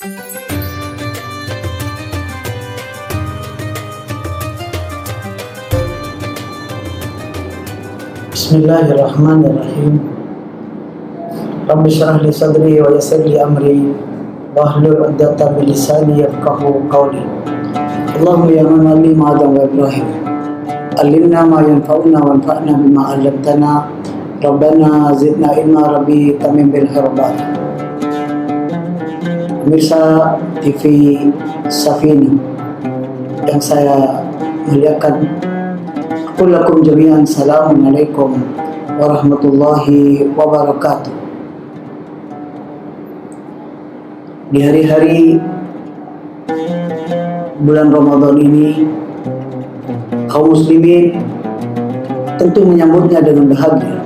Bismillahirrahmanirrahim. Rabbi shrah li sadri wa yassir li amri wahlul 'uqdatam min lisani yafqahu qawli. Allahumma ya man 'allama Adam wa Ibrahim, allimna ma yanfa'una wanfa'na bima 'allamtana. Rabbana zidna ilma rabbi tamim bil hirbat. Pemirsa TV Safina yang saya muliakan, Assalamualaikum jami'an, assalamualaikum warahmatullahi wabarakatuh. Di hari-hari bulan Ramadan ini, kaum muslimin tentu menyambutnya dengan bahagia,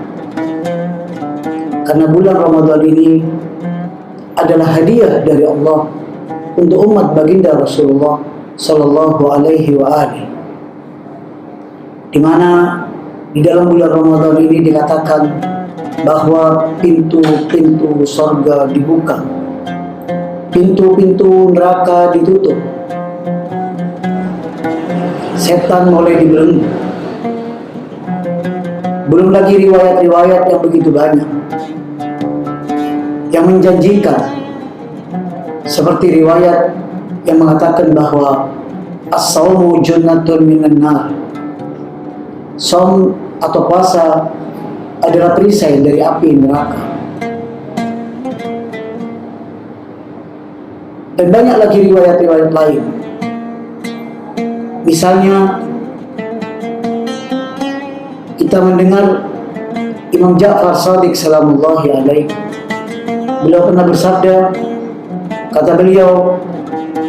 karena bulan Ramadan ini adalah hadiah dari Allah untuk umat baginda Rasulullah Sallallahu Alaihi wa alihi, di mana di dalam bulan Ramadan ini dikatakan bahwa pintu-pintu surga dibuka, pintu-pintu neraka ditutup, setan mulai dibelenggu. Belum lagi riwayat-riwayat yang begitu banyak yang menjanjikan, seperti riwayat yang mengatakan bahwa as-sawmu junnatun minan nar, saum atau puasa adalah perisai dari api neraka. Dan banyak lagi riwayat-riwayat lain. Misalnya kita mendengar Imam Ja'far Shadiq salamullahi alaihi, beliau pernah bersabda, kata beliau,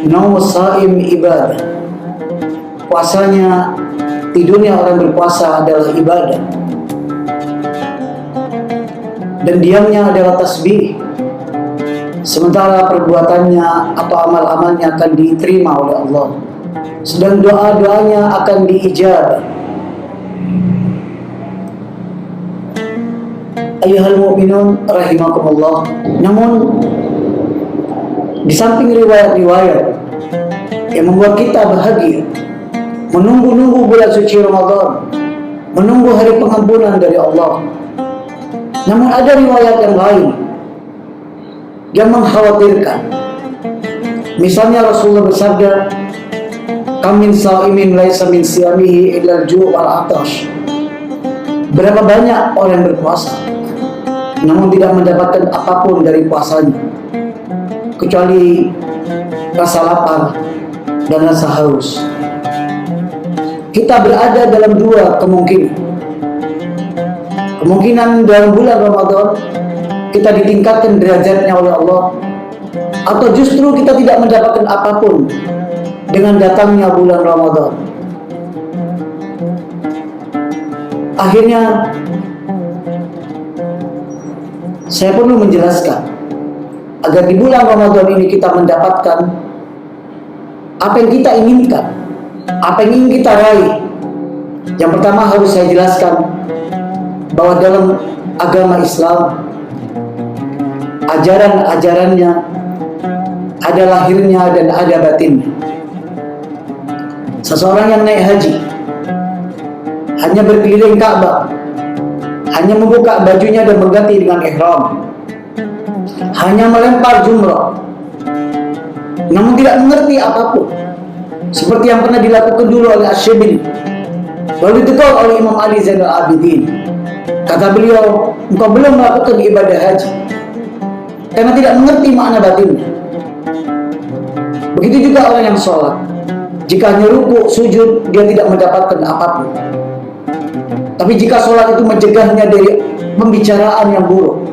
naumus shaim ibadah, puasanya, tidurnya orang berpuasa adalah ibadah, dan diamnya adalah tasbih, sementara perbuatannya atau amal-amalnya akan diterima oleh Allah, sedang doa-doanya akan diijabah. Ayyuhal mu'minun rahimakumullah. Namun di samping riwayat-riwayat yang membuat kita bahagia, menunggu-nunggu bulan suci Ramadan, menunggu hari pengampunan dari Allah, namun ada riwayat yang lain yang mengkhawatirkan. Misalnya Rasulullah bersabda, kam min sha'imin laisa min siyamihi illa al-ju' wal 'atash. Berapa banyak orang yang berpuasa namun tidak mendapatkan apapun dari puasanya kecuali rasa lapar dan rasa haus. Kita berada dalam dua kemungkinan. Kemungkinan dalam bulan Ramadan kita ditingkatkan derajatnya oleh Allah, atau justru kita tidak mendapatkan apapun dengan datangnya bulan Ramadan. Akhirnya saya perlu menjelaskan agar di bulan Ramadan ini kita mendapatkan apa yang kita inginkan, apa yang ingin kita raih. Yang pertama harus saya jelaskan bahwa dalam agama Islam, ajaran-ajarannya ada lahirnya dan ada batinnya. Seseorang yang naik haji hanya berkeliling Ka'bah, hanya membuka bajunya dan mengganti dengan ihram, hanya melempar jumrah, namun tidak mengerti apapun, seperti yang pernah dilakukan dulu oleh Asy-Syibli, lalu ditegur oleh Imam Ali Zainal Abidin. Kata beliau, engkau belum melakukan ibadah haji karena tidak mengerti makna batinnya. Begitu juga orang yang sholat, jika hanya ruku, sujud, dia tidak mendapatkan apapun. Tapi jika sholat itu mencegahnya dari pembicaraan yang buruk,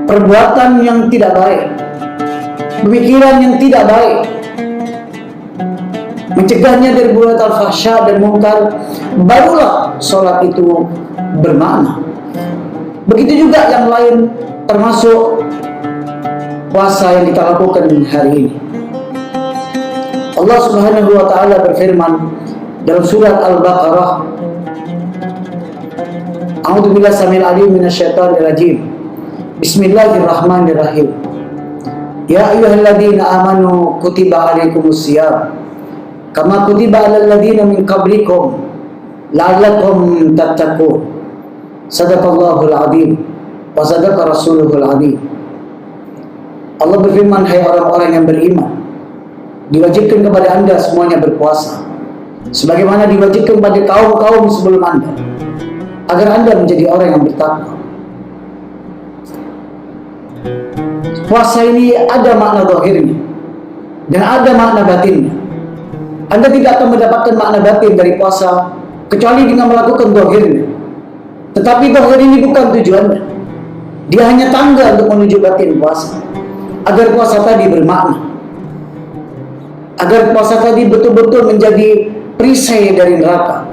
perbuatan yang tidak baik, pemikiran yang tidak baik, mencegahnya dari buat al-fahsya dan mungkar, barulah sholat itu bermakna. Begitu juga yang lain, termasuk puasa yang kita lakukan hari ini. Allah Subhanahu wa ta'ala berfirman dalam surat Al-Baqarah, A'udzubillahi samil alim minasyaitonir rajim. Bismillahirrahmanirrahim. Ya ayyuhalladzina amanu kutiba alaikumusiyam kama kutiba alal ladzina min qablikum la'allakum tattaqun. Sadaqallahul azim wa sadaqa rasuluhul azim. Allah berfirman, hai orang-orang yang beriman, diwajibkan kepada anda semuanya berpuasa sebagaimana diwajibkan pada kaum-kaum sebelum anda, agar anda menjadi orang yang bertakwa. Puasa ini ada makna zahirnya dan ada makna batinnya. Anda tidak akan mendapatkan makna batin dari puasa kecuali dengan melakukan zahirnya. Tetapi zahir ini bukan tujuannya. Dia hanya tangga untuk menuju batin puasa, agar puasa tadi bermakna, agar puasa tadi betul-betul menjadi perisai dari neraka.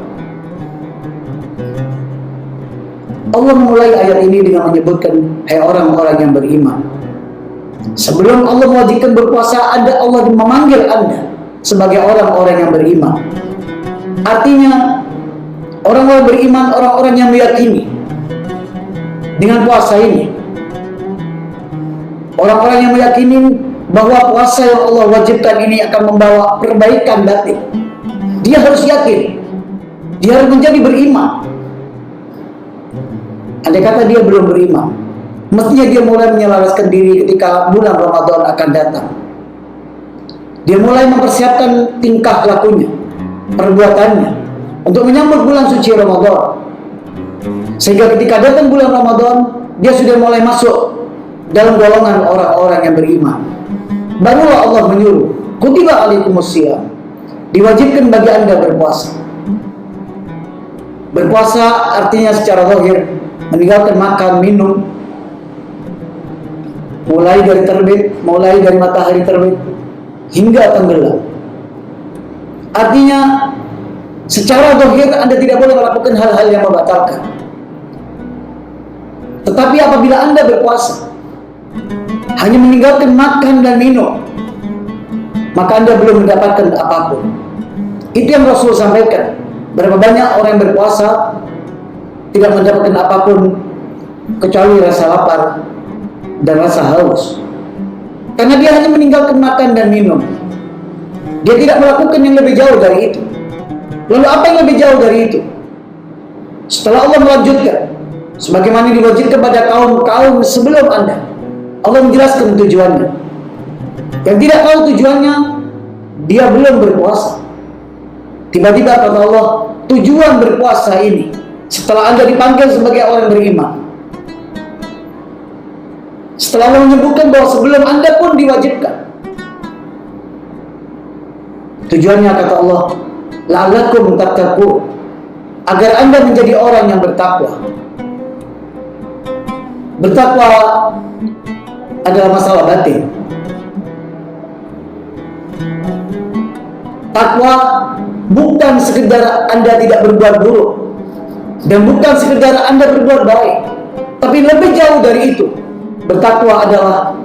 Allah memulai ayat ini dengan menyebutkan, hai orang-orang yang beriman. Sebelum Allah mewajibkan berpuasa, Allah memanggil anda sebagai orang-orang yang beriman. Artinya, orang-orang beriman, orang-orang yang meyakini dengan puasa ini. Orang-orang yang meyakini bahwa puasa yang Allah wajibkan ini akan membawa perbaikan batin. Dia harus yakin, dia harus menjadi beriman. Andai kata dia belum beriman, mestinya dia mulai menyelaraskan diri ketika bulan Ramadan akan datang. Dia mulai mempersiapkan tingkah lakunya, perbuatannya untuk menyambut bulan suci Ramadan. Sehingga ketika datang bulan Ramadan, dia sudah mulai masuk dalam golongan orang-orang yang beriman. Barulah Allah menyuruh, kutiba alaikumusiyam, diwajibkan bagi anda berpuasa. Berpuasa artinya secara zahir meninggalkan makan, minum, mulai dari terbit, mulai dari matahari terbit hingga tenggelam. Artinya secara zahir anda tidak boleh melakukan hal-hal yang membatalkan. Tetapi apabila anda berpuasa hanya meninggalkan makan dan minum, maka anda belum mendapatkan apapun. Itu yang Rasul sampaikan. Berapa banyak orang yang berpuasa tidak mendapatkan apapun kecuali rasa lapar dan rasa haus, karena dia hanya meninggalkan makan dan minum. Dia tidak melakukan yang lebih jauh dari itu. Lalu apa yang lebih jauh dari itu? Setelah Allah melanjutkan sebagaimana diwajibkan pada kaum-kaum sebelum anda, Allah menjelaskan tujuannya. Yang tidak tahu tujuannya, dia belum berpuasa. Tiba-tiba kata Allah, tujuan berpuasa ini setelah anda dipanggil sebagai orang beriman, setelah Allah menyebutkan bahwa sebelum anda pun diwajibkan, tujuannya kata Allah, la'allakum tattaqun, agar anda menjadi orang yang bertakwa. Bertakwa adalah masalah batin. Takwa bukan sekedar anda tidak berbuat buruk, dan bukan sekedar anda berbuat baik, tapi lebih jauh dari itu. Bertakwa adalah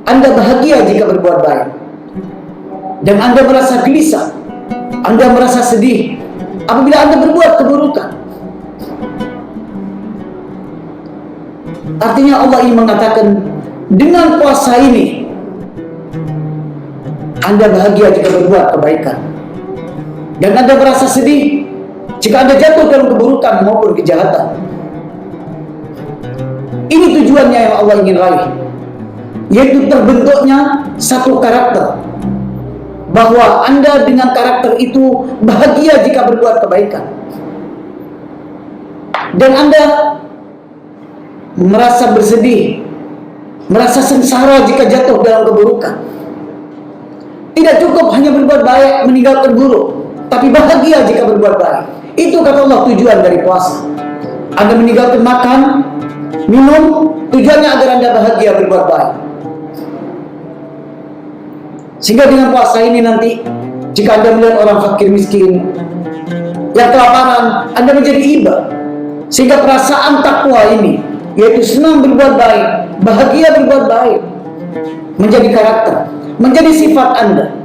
anda bahagia jika berbuat baik, dan anda merasa gelisah, anda merasa sedih apabila anda berbuat keburukan. Artinya Allah ingin mengatakan, dengan puasa ini anda bahagia jika berbuat kebaikan, dan anda merasa sedih jika anda jatuh dalam keburukan maupun kejahatan. Ini tujuannya yang Allah ingin raih, yaitu terbentuknya satu karakter, bahwa anda dengan karakter itu bahagia jika berbuat kebaikan, dan anda merasa bersedih, merasa sengsara jika jatuh dalam keburukan. Tidak cukup hanya berbuat baik meninggalkan buruk, tapi bahagia jika berbuat baik. Itu kata Allah tujuan dari puasa. Anda meninggalkan makan, minum, tujuannya agar anda bahagia berbuat baik. Sehingga dengan puasa ini nanti, jika anda melihat orang fakir miskin yang kelaparan, anda menjadi iba. Sehingga perasaan takwa ini, yaitu senang berbuat baik, bahagia berbuat baik, menjadi karakter, menjadi sifat anda.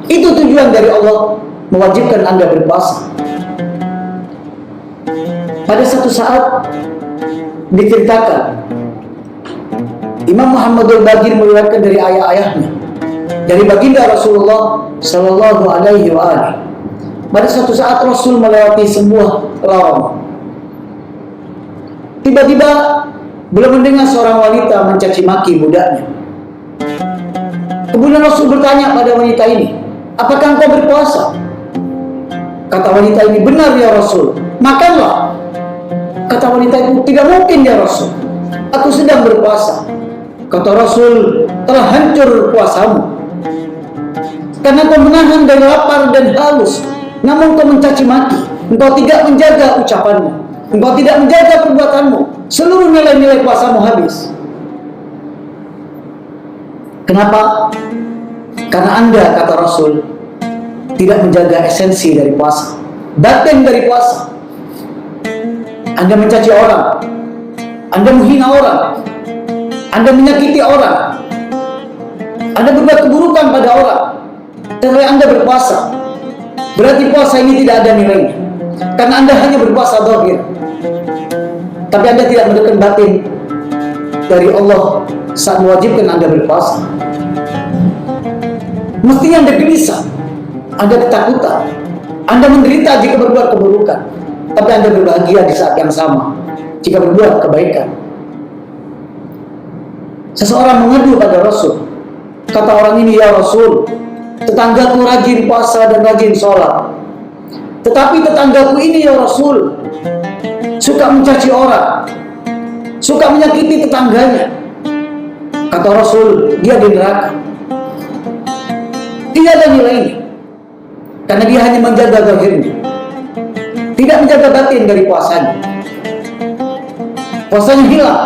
Itu tujuan dari Allah mewajibkan anda berpuasa. Pada satu saat diceritakan Imam Muhammadul Baqir meriwayatkan dari ayah-ayahnya, dari baginda Rasulullah Sallallahu Alaihi Wasallam. Pada suatu saat Rasul melewati sebuah lorong. Tiba-tiba beliau mendengar seorang wanita mencaci maki budaknya. Kemudian Rasul bertanya pada wanita ini, apakah engkau berpuasa? Kata wanita ini, benar ya Rasul, makanlah. Kata wanita itu, tidak mungkin ya Rasul, aku sedang berpuasa. Kata Rasul, telah hancur puasamu, karena kau menahan dari lapar dan haus, namun kau mencaci maki, engkau tidak menjaga ucapanmu, engkau tidak menjaga perbuatanmu, seluruh nilai-nilai puasamu habis. Kenapa? Karena Anda, kata Rasul, tidak menjaga esensi dari puasa, batin dari puasa. Anda mencaci orang, Anda menghina orang, Anda menyakiti orang, Anda berbuat keburukan pada orang, tetapi Anda berpuasa. Berarti puasa ini tidak ada nilainya, karena Anda hanya berpuasa zahir, tapi Anda tidak mendekat batin dari Allah saat mewajibkan Anda berpuasa. Mestinya Anda gelisah, Anda ketakutan, Anda menderita jika berbuat keburukan, tapi Anda berbahagia di saat yang sama jika berbuat kebaikan. Seseorang mengadu pada Rasul. Kata orang ini, ya Rasul, tetanggaku rajin puasa dan rajin sholat, tetapi tetanggaku ini ya Rasul suka mencaci orang, suka menyakiti tetangganya. Kata Rasul, dia di neraka. Tidak ada nilainya, karena dia hanya menjaga zahirnya, tidak menjaga batin dari puasanya. Puasanya hilang,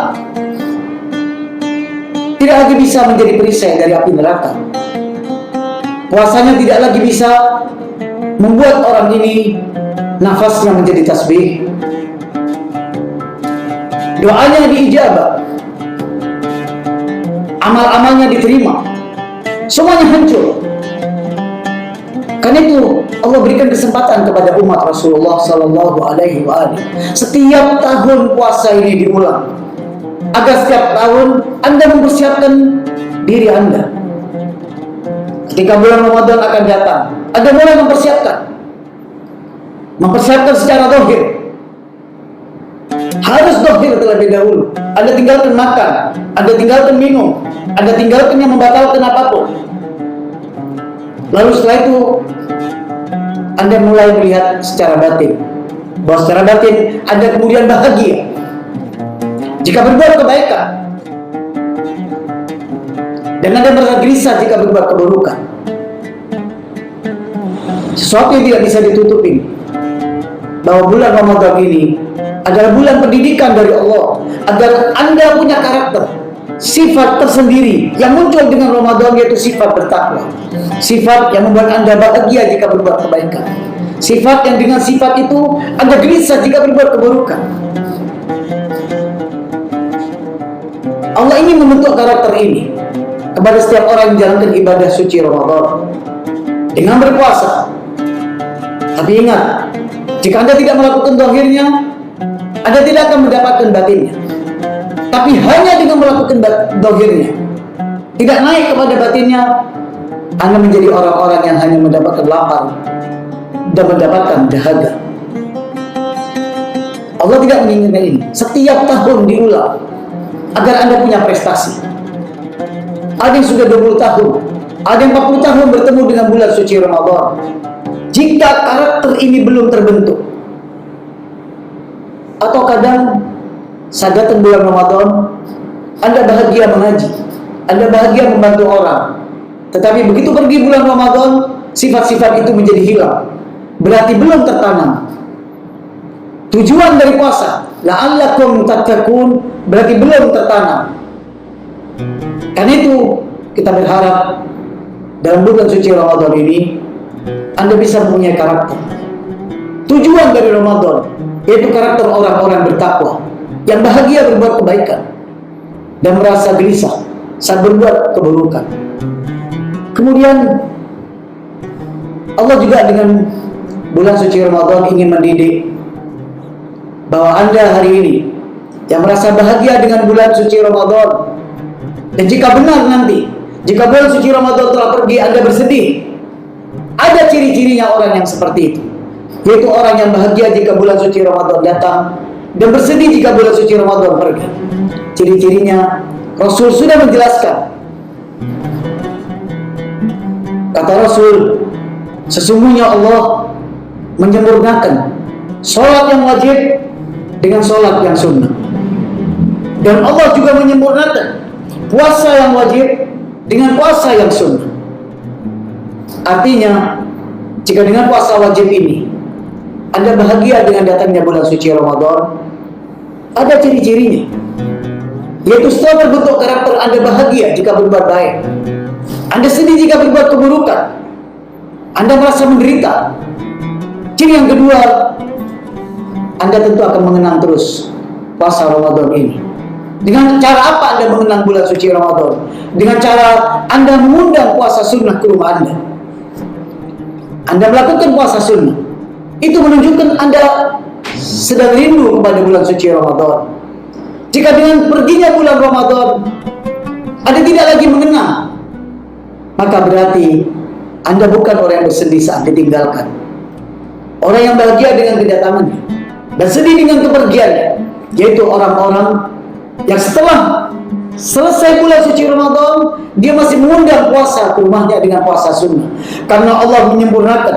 tidak lagi bisa menjadi perisai dari api neraka. Puasanya tidak lagi bisa membuat orang ini nafasnya menjadi tasbih, doanya diijabah, amal-amalnya diterima, semuanya hancur. Karena itu Allah berikan kesempatan kepada umat Rasulullah Sallallahu Alaihi Wasallam. Setiap tahun puasa ini diulang, agar setiap tahun Anda mempersiapkan diri Anda. Ketika bulan Ramadan akan datang, Anda mulai mempersiapkan secara zahir. Harus zahir terlebih dahulu. Anda tinggalkan makan, Anda tinggalkan minum, Anda tinggalkan yang membatalkan apapun. Lalu setelah itu Anda mulai melihat secara batin, bahwa secara batin Anda kemudian bahagia jika berbuat kebaikan, dan Anda merasa gelisah jika berbuat keburukan. Sesuatu yang tidak bisa ditutupi, bahwa bulan Ramadan ini adalah bulan pendidikan dari Allah, agar Anda punya karakter, sifat tersendiri yang muncul dengan Ramadan, yaitu sifat bertakwa, sifat yang membuat Anda bahagia jika berbuat kebaikan, sifat yang dengan sifat itu Anda gelisah jika berbuat keburukan. Allah ingin membentuk karakter ini kepada setiap orang yang menjalankan ibadah suci Ramadan dengan berpuasa. Tapi ingat, jika Anda tidak melakukan zahirnya, Anda tidak akan mendapatkan batinnya. Tapi hanya dengan melakukan zahirnya, tidak naik kepada batinnya, Anda menjadi orang-orang yang hanya mendapatkan lapar dan mendapatkan dahaga. Allah tidak menginginkan ini. Setiap tahun diulang agar Anda punya prestasi. Ada yang sudah 20 tahun, ada yang 40 tahun bertemu dengan bulan suci Ramadan. Jika karakter ini belum terbentuk, atau kadang saat datang bulan Ramadan, Anda bahagia mengaji, Anda bahagia membantu orang, tetapi begitu pergi bulan Ramadan, sifat-sifat itu menjadi hilang. Berarti belum tertanam. Tujuan dari puasa, la'allakum tattaqun, berarti belum tertanam. Karena itu kita berharap dalam bulan suci Ramadan ini Anda bisa mempunyai karakter. Tujuan dari Ramadan yaitu karakter orang-orang bertakwa yang bahagia berbuat kebaikan dan merasa gelisah saat berbuat keburukan. Kemudian Allah juga dengan bulan suci Ramadan ingin mendidik bahwa Anda hari ini yang merasa bahagia dengan bulan suci Ramadan, Dan jika benar nanti, jika bulan suci Ramadan telah pergi, Anda bersedih, ada ciri-cirinya orang yang seperti itu, yaitu orang yang bahagia jika bulan suci Ramadan datang dan bersedih jika bulan suci Ramadan pergi. Ciri-cirinya Rasul sudah menjelaskan. Kata Rasul, sesungguhnya Allah menyempurnakan sholat yang wajib dengan sholat yang sunnah, dan Allah juga menyempurnakan puasa yang wajib dengan puasa yang sunnah. Artinya, jika dengan puasa wajib ini Anda bahagia dengan datangnya bulan suci Ramadan, ada ciri-cirinya, yaitu setelah terbentuk karakter Anda bahagia jika berbuat baik, Anda sedih jika berbuat keburukan, Anda merasa menderita. Ciri yang kedua, Anda tentu akan mengenang terus puasa Ramadan ini. Dengan cara apa Anda mengenang bulan suci Ramadan? Dengan cara Anda mengundang puasa sunnah ke rumah Anda. Anda melakukan puasa sunnah, itu menunjukkan Anda sedang rindu kepada bulan suci Ramadan. Jika dengan perginya bulan Ramadan Anda tidak lagi mengenang, maka berarti Anda bukan orang yang bersedih saat ditinggalkan, orang yang bahagia dengan kedatangannya dan sedih dengan kepergiannya, yaitu orang-orang yang setelah selesai bulan suci Ramadan dia masih mengundang puasa ke rumahnya dengan puasa sunnah, karena Allah menyempurnakan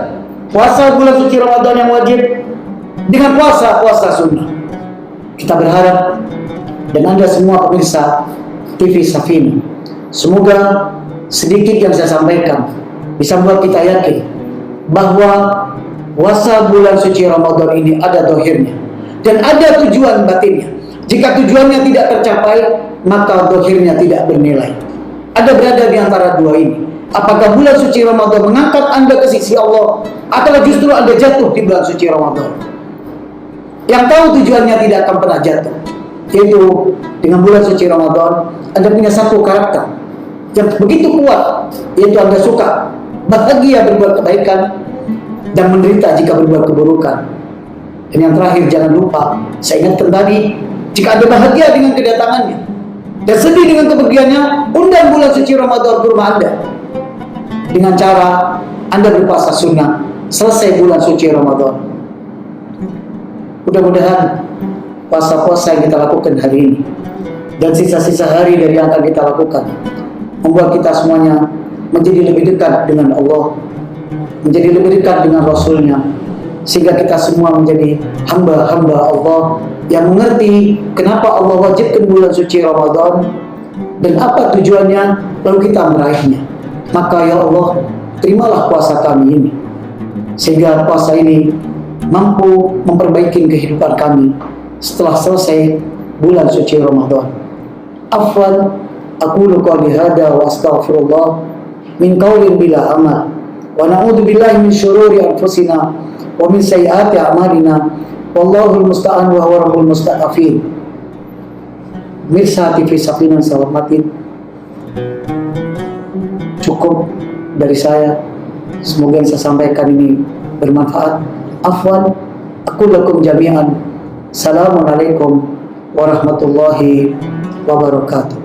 puasa bulan suci Ramadan yang wajib dengan puasa sunnah. Kita berharap, dan Anda semua pemirsa TV Safina, semoga sedikit yang saya sampaikan bisa membuat kita yakin bahwa puasa bulan suci Ramadan ini ada dohirnya dan ada tujuan batinnya. Jika tujuannya tidak tercapai, maka dohirnya tidak bernilai. Anda berada di antara dua ini. Apakah bulan suci Ramadan mengangkat Anda ke sisi Allah, atau justru Anda jatuh di bulan suci Ramadan? Yang tahu tujuannya tidak akan pernah jatuh, yaitu dengan bulan suci Ramadan Anda punya satu karakter yang begitu kuat, yaitu Anda suka bahagia berbuat kebaikan dan menderita jika berbuat keburukan. Dan yang terakhir, jangan lupa, saya ingatkan tadi, jika Anda bahagia dengan kedatangannya dan sedih dengan kepergiannya, undang bulan suci Ramadan ke rumah Anda dengan cara Anda berpuasa sunnah selesai bulan suci Ramadan. Mudah-mudahan puasa-puasa yang kita lakukan hari ini dan sisa-sisa hari dari yang akan kita lakukan membuat kita semuanya menjadi lebih dekat dengan Allah, menjadi lebih dekat dengan Rasulnya, sehingga kita semua menjadi hamba-hamba Allah yang mengerti kenapa Allah wajibkan bulan suci Ramadan dan apa tujuannya, lalu kita meraihnya. Maka ya Allah, terimalah puasa kami ini, sehingga puasa ini mampu memperbaiki kehidupan kami setelah selesai bulan suci Ramadan. Afwan aqulu qawli hada wa astaghfirullah min qawlin bila amal, wa na'udzu billahi min syururi anfusina wa min sayyiati a'malina, wallahul musta'an wa huwa rabbul musta'afin. Mirsa TV Safina saya hormatin, cukup dari saya. Semoga yang saya sampaikan ini bermanfaat. Afwan aku lakum jami'an. Assalamualaikum warahmatullahi wabarakatuh.